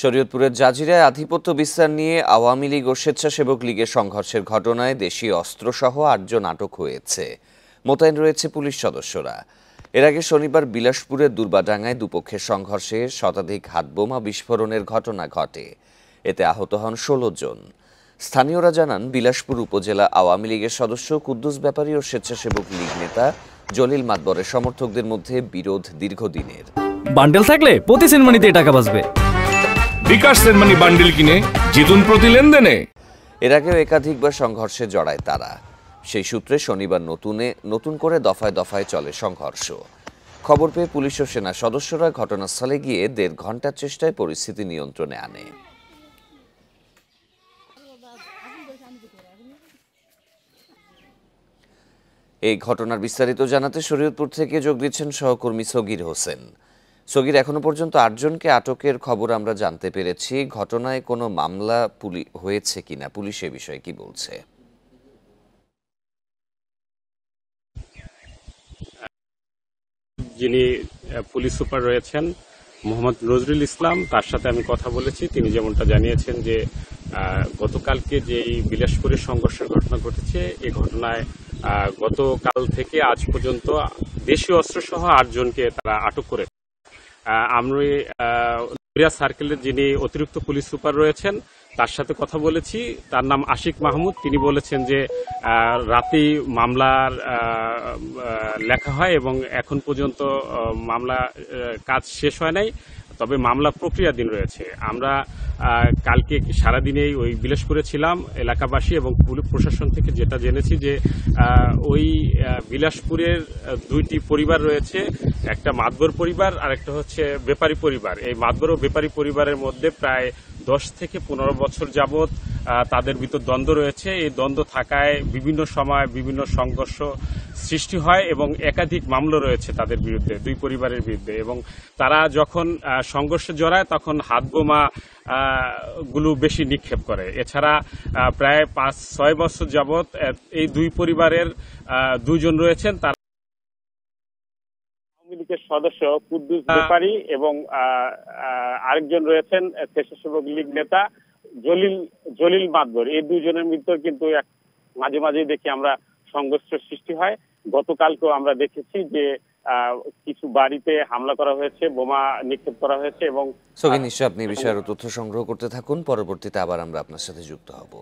শরীয়তপুরের জাজিরায় আধিপত্য বিস্তার নিয়ে আওয়ামী লীগ ও স্বেচ্ছাসেবক লীগের সংঘর্ষের ঘটনায় দেশীয় অস্ত্রসহ ৮ জন আটক হয়েছে। মোতায়েন রয়েছে পুলিশ সদস্যরা। এর আগে শনিবার বিলাসপুরের দুর্বাডাঙ্গায় দুপক্ষের সংঘর্ষে শতাধিক হাতবোমা বিস্ফোরণের ঘটনা ঘটে। এতে আহত হন ১৬ জন। স্থানীয়রা জানান, বিলাসপুর উপজেলা আওয়ামী লীগের সদস্য কুদ্দুস ব্যাপারী ও স্বেচ্ছাসেবক লীগ নেতা জলিল মাতবরের সমর্থকদের মধ্যে বিরোধ দীর্ঘদিনের। বান্ডেল থাকলে প্রতি সেনমানিতে টাকা বাঁচবে। বিকাশ সেনমানি বান্ডেল কিনে জিতুন প্রতি লেনদেনে। এর আগেও একাধিকবার সংঘর্ষে জড়ায় তারা। সেই সূত্রে শনিবার নতুন করে দফায় দফায় চলে সংঘর্ষ। খবর পেয়ে পুলিশ ও সেনা সদস্যরা ঘটনাস্থলে গিয়ে ১.৫ ঘন্টার চেষ্টায় পরিস্থিতি নিয়ন্ত্রণে আনে। এই ঘটনার বিস্তারিত জানাতে শরীয়তপুর থেকে যোগ দিচ্ছেন সহকর্মী সগির হোসেন। সগির, এখনো পর্যন্ত ৮ জনকে আটকের খবর আমরা জানতে পেরেছি। ঘটনায় কোনো মামলা হয়েছে কিনা, পুলিশ এ বিষয়ে কি বলছে? যিনি পুলিশ সুপার রয়েছেন মোহাম্মদ নজরুল ইসলাম, তার সাথে আমি কথা বলেছি। তিনি যেমনটা জানিয়েছেন যে গতকালকে যে এই বিলাসপুরের সংঘর্ষের ঘটনা ঘটেছে, এই ঘটনায় গতকাল থেকে আজ পর্যন্ত দেশীয় অস্ত্রসহ ৮ জনকে তারা আটক করেছে। আমরা সার্কেলের যিনি অতিরিক্ত পুলিশ সুপার রয়েছেন তার সাথে কথা বলেছি। তার নাম আশিক মাহমুদ। তিনি বলেছেন যে রাতেই মামলার লেখা হয় এবং এখন পর্যন্ত মামলা কাজ শেষ হয় নাই, তবে মামলা প্রক্রিয়াধীন রয়েছে। আমরা কালকে সারাদিনেই ওই বিলাসপুরে ছিলাম। এলাকাবাসী এবং পুলিশ প্রশাসন থেকে যেটা জেনেছি যে ওই বিলাসপুরের 2টি পরিবার রয়েছে, একটা মাতবর পরিবার আর একটা হচ্ছে ব্যাপারী পরিবার। এই মাতবর ও ব্যাপারী পরিবারের মধ্যে প্রায় 10 থেকে 15 বছর যাবৎ তাদের ভিতর দ্বন্দ্ব রয়েছে। এই দ্বন্দ্ব থাকায় বিভিন্ন সময় বিভিন্ন সংঘর্ষ সৃষ্টি হয় এবং একাধিক মামলা রয়েছে তাদের বিরুদ্ধে, দুই পরিবারের বিরুদ্ধে। এবং তারা যখন সংঘর্ষে জড়ায় তখন হাতবোমা গুলো বেশি নিক্ষেপ করে। এছাড়া প্রায় 5-6 বছর যাবৎ এই দুই পরিবারের 2 জন রয়েছেন। তারা আওয়ামী লীগের সদস্য কুদ্দুস ব্যাপারী এবং আরেকজন রয়েছেন স্বেচ্ছাসেবক লীগ নেতা জলিল মাতবর। এই 2 জনের মধ্যে কিন্তু মাঝে মাঝে দেখি আমরা সংঘর্ষ সৃষ্টি হয়। গতকালকেও আমরা দেখেছি যে কিছু বাড়িতে হামলা করা হয়েছে, বোমা নিক্ষেপ করা হয়েছে। এবং নিশ্চয় আপনি বিষয়ের তথ্য সংগ্রহ করতে থাকুন, পরবর্তীতে আবার আমরা আপনার সাথে যুক্ত হব।